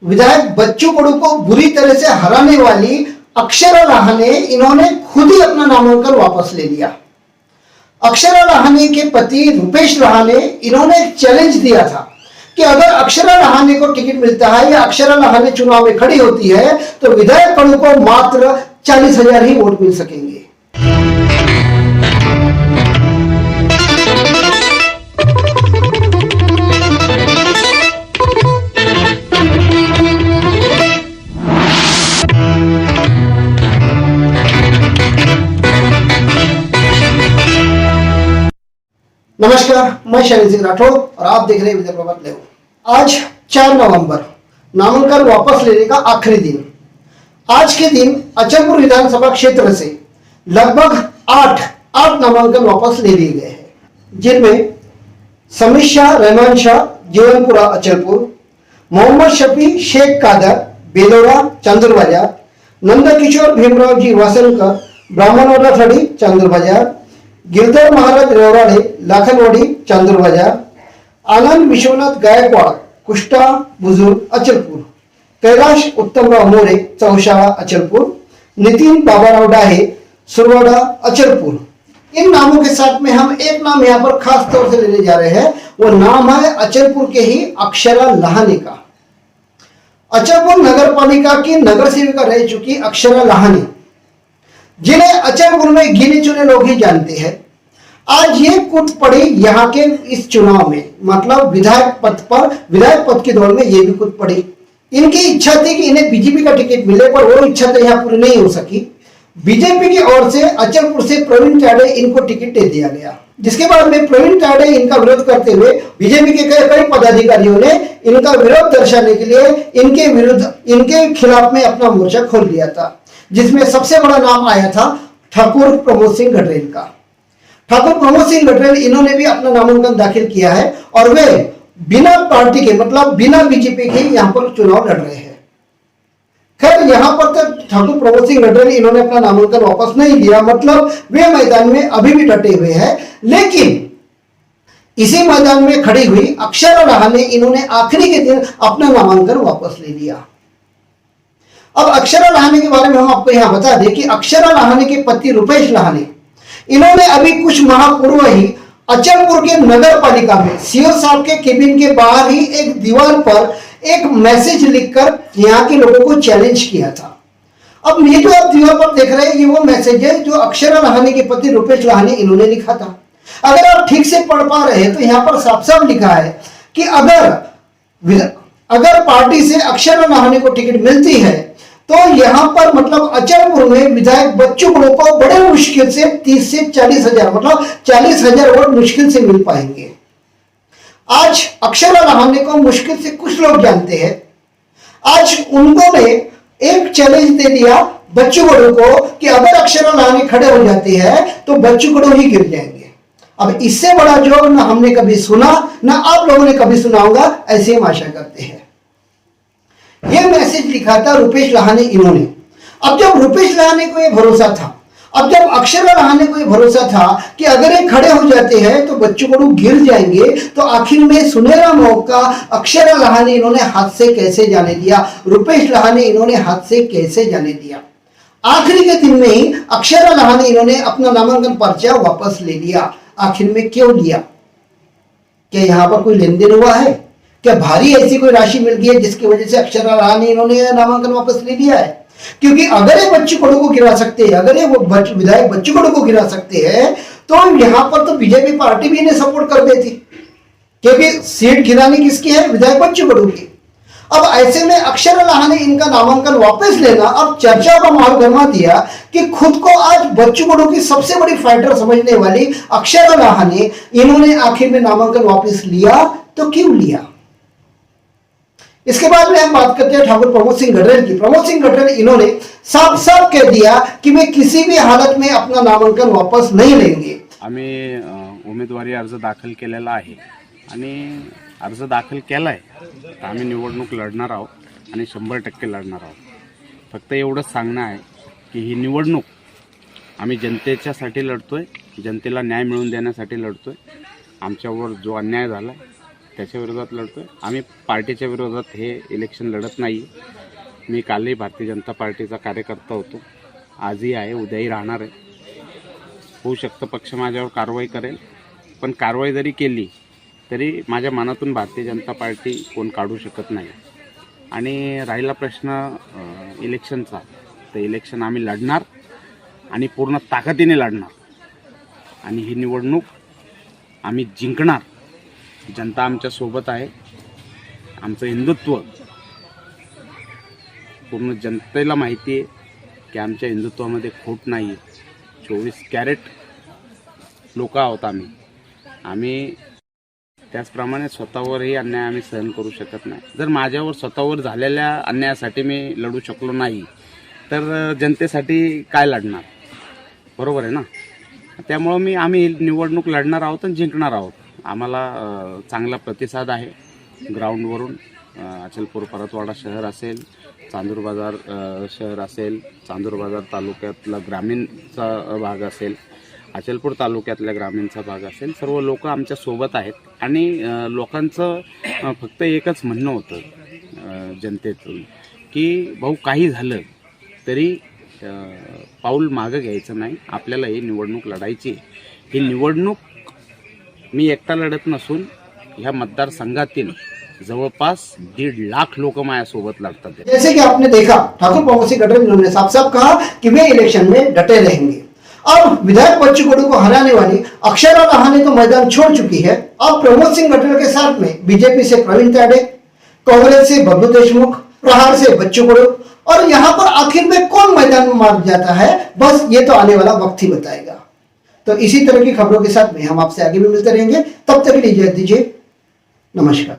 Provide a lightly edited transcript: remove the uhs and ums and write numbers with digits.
विधायक बच्चू कडू को बुरी तरह से हराने वाली अक्षरा रहाणे इन्होंने खुद ही अपना नामांकन वापस ले लिया। अक्षरा रहाणे के पति रुपेश रहाणे इन्होंने एक चैलेंज दिया था कि अगर अक्षरा रहाणे को टिकट मिलता है या अक्षरा रहाणे चुनाव में खड़ी होती है तो विधायक कडू को मात्र 40,000 ही वोट मिल सकेंगे। नमस्कार, मैं शैलेंद्र सिंह राठौड़ और आप देख रहे हैं विदर्भ बात लेव। आज 4 नवंबर नामांकन वापस लेने का आखिरी दिन। आज के दिन अचलपुर विधानसभा क्षेत्र से लगभग 8 नामांकन वापस ले लिए गए हैं, जिनमें समीर शाह, रहमान शाह, जीवनपुरा अचलपुर, मोहम्मद शफी शेख कादर, बेलोरा चांदुर, नंदकिशोर भीमराव जी वासनकर, ब्राह्मणवाड़ा थड़ी चांदुर बाजार, गिरधर महाराज रेवराड़े लाखनवाड़ी चांदुर बाजार, आनंद विश्वनाथ गायकवाड़ कुष्टा बुजुर्ग अचलपुर, कैलाश उत्तमराव मोरे चौशाला अचलपुर, नितिन बाबाराव डाहे सुरवाड़ा अचलपुर। इन नामों के साथ में हम एक नाम यहाँ पर खास तौर से लेने जा रहे हैं। वो नाम है अचलपुर के ही अक्षरा लहाने का। अचलपुर नगर पालिका की नगर सेविका रह चुकी अक्षरा लहाने, जिन्हें अचलपुर में गिने चुने लोग ही जानते हैं, आज ये कूद पड़ी यहाँ के इस चुनाव में, मतलब विधायक पद की दौड़ में ये भी कूद पड़ी। इनकी इच्छा थी कि इन्हें बीजेपी का टिकट मिले, पर वो इच्छा तो यहाँ पूरी नहीं हो सकी। बीजेपी की ओर से अचलपुर से प्रवीण टाडे इनको टिकट दे दिया गया, जिसके बाद में प्रवीण टाडे इनका विरोध करते हुए बीजेपी के कई पदाधिकारियों ने इनका विरोध दर्शाने के लिए इनके खिलाफ में अपना मोर्चा खोल दिया था, जिसमें सबसे बड़ा नाम आया था ठाकुर प्रमोद सिंह गडरेल का। ठाकुर प्रमोद सिंह गडरेल इन्होंने भी अपना नामांकन दाखिल किया है और वे बिना पार्टी के, मतलब बिना बीजेपी के यहाँ पर चुनाव लड़ रहे हैं। खैर, यहाँ पर तो ठाकुर प्रमोद सिंह गडरेल इन्होंने अपना नामांकन वापस नहीं लिया, मतलब वे मैदान में अभी भी डटे हुए हैं। लेकिन इसी मैदान में खड़ी हुई अक्षरा लहाने इन्होंने आखिरी के दिन अपना नामांकन वापस ले लिया। अब अक्षरा लहाने के बारे में हम आपको यहां बता दें कि अक्षरा लहाने के पति रुपेश लहाने इन्होंने अभी कुछ माह पूर्व ही अचलपुर के नगर पालिका में सीओ साहब के केबिन के बाहर ही एक दीवार पर एक मैसेज लिखकर यहाँ के लोगों को चैलेंज किया था। अब ये जो आप दीवार पर देख रहे हैं, ये वो मैसेज है जो अक्षरा लहाने के पति रुपेश लहाने इन्होंने लिखा था। अगर आप ठीक से पढ़ पा रहे हैं तो यहाँ पर साफ साफ लिखा है कि अगर पार्टी से अक्षरा लहाने को टिकट मिलती है तो यहां पर, मतलब अचलपुर में विधायक बच्चू कडू को बड़े मुश्किल से 30 से 40,000, मतलब 40,000 वोट मुश्किल से मिल पाएंगे। आज अक्षरा लहाने को मुश्किल से कुछ लोग जानते हैं। आज उन्होंने एक चैलेंज दे दिया बच्चू कडू को कि अगर अक्षरा लहाने खड़े हो जाते हैं तो बच्चू कडू ही गिर जाएंगे। अब इससे बड़ा जोर ना हमने कभी सुना, ना आप लोगों ने कभी सुना होगा, ऐसे हम आशा करते हैं। यह मैसेज लिखा था रुपेश लहाने इन्होंने। अब जब रुपेश लहाने को यह भरोसा था, अब जब अक्षरा लहाने को यह भरोसा था कि अगर ये खड़े हो जाते हैं तो बच्चू कडू गिर जाएंगे, तो आखिर में सुनहरा मौका अक्षरा लहाने इन्होंने हाथ से कैसे जाने दिया, रुपेश लहाने इन्होंने हाथ से कैसे जाने दिया। आखिरी के दिन में ही अक्षरा लहाने इन्होंने अपना नामांकन पर्चा वापस ले लिया। आखिर में क्यों लिया? क्या यहां पर कोई लेन देन हुआ है? क्या भारी ऐसी कोई राशि मिल गई है जिसकी वजह से अक्षरा लहाने इन्होंने नामांकन वापस ले लिया है? क्योंकि अगर ये बच्चू कडू को गिरा सकते हैं, अगर ये विधायक बच्चू कडू को गिरा सकते हैं, तो यहां पर तो बीजेपी पार्टी भी इन्हें सपोर्ट कर देती, क्योंकि सीट गिरानी किसकी है? विधायक बच्चू कडू की। अब ऐसे में अक्षरा लहाने इनका नामांकन वापस लेना अब चर्चा का माहौल गरमा दिया कि खुद को आज बच्चू कडू की सबसे बड़ी फाइटर समझने वाली अक्षरा लहाने इन्होंने आखिर में नामांकन वापस लिया। तो क्यों लिया? इसके बाद में हम बात करते हैं ठाकुर प्रमोद सिंह गडरेल की। प्रमोद सिंह गडरेल इन्होंने साफ साफ कह दिया कि वे किसी भी हालत में अपना नामांकन वापस नहीं लेंगे। आम्ही उमेदवारी अर्ज दाखल केलेला आहे आणि अर्ज दाखल केलाय तर आम्ही निवडणूक लढणार आहोत आणि 100% लढणार आहोत। फक्त एवढंच सांगणं आहे की ही निवडणूक आम्ही जनतेच्यासाठी लढतोय, जनतेला न्याय मिळवून देण्यासाठी लढतोय। आमच्यावर जो अन्याय झाला त्याच्या विरोधात लढतोय. आम्ही पार्टीच्या विरोधात हे इलेक्शन लढत नाही. मी कालही भारतीय जनता पार्टीचा कार्यकर्ता होतो, आजही आहे, उद्याही राहणार आहे. होऊ शकतं पक्ष माझ्यावर कारवाई करेल, पण कारवाई जरी केली तरी माझ्या मनातून भारतीय जनता पार्टी कोण काढू शकत नाही. आणि राहिला प्रश्न इलेक्शनचा, तर इलेक्शन आम्ही लढणार आणि पूर्ण ताकदीने लढणार आणि ही निवडणूक आम्ही जिंकणार. जनता आमच्या सोबत आहे. आमचं हिंदुत्व पूर्ण जनतेला माहिती आहे की आमच्या हिंदुत्वामध्ये खोट नाही आहे. 24 कॅरेट लोक आहोत आम्ही. त्याचप्रमाणे स्वतःवरही अन्याय आम्ही सहन करू शकत नाही. जर माझ्यावर स्वतःवर झालेल्या अन्यायासाठी मी लढू शकलो नाही तर जनतेसाठी काय लढणार, बरोबर आहे ना. त्यामुळं आम्ही निवडणूक लढणार आहोत आणि जिंकणार आहोत. आम्हाला चांगला प्रतिसाद आहे ग्राउंडवरून. अचलपूर परतवाडा शहर असेल, चांदूर बाजार शहर असेल, चांदूर बाजार तालुक्यातला ग्रामीणचा भाग असेल, अचलपूर तालुक्यातल्या ग्रामीणचा भाग असेल, सर्व लोक आमच्या सोबत आहेत. आणि लोकांचं फक्त एकच म्हणणं होतं जनतेतून की भाऊ काही झालं तरी पाऊल मागं घ्यायचं नाही, आपल्याला ही निवडणूक लढायची. ही निवडणूक मी एकटा लढत नसून ह्या मतदारसंघातील जवळपास 1.5 लाख लोक माझ्यासोबत लढतात. जैसे कि आपने देखा, ठाकुर प्रमोद सिंह गठर जिन्होंने साफ साफ कहा कि वे इलेक्शन में डटे रहेंगे. अब विधायक बच्चू कडू को हराने वाली अक्षरा रहाणे तो मैदान छोड़ चुकी है. अब प्रमोद सिंह गठर के साथ में बीजेपी से प्रवीण ताडे, कांग्रेस से बबलू देशमुख, प्रहार से बच्चू कडू, और यहाँ पर आखिर में कौन मैदान में मार जाता है, बस ये तो आने वाला वक्त ही बताएगा. तो इसी तरह की खबरों के साथ में हम आपसे आगे भी मिलते रहेंगे. तब तक के लिए इजाजत दीजिए. नमस्कार.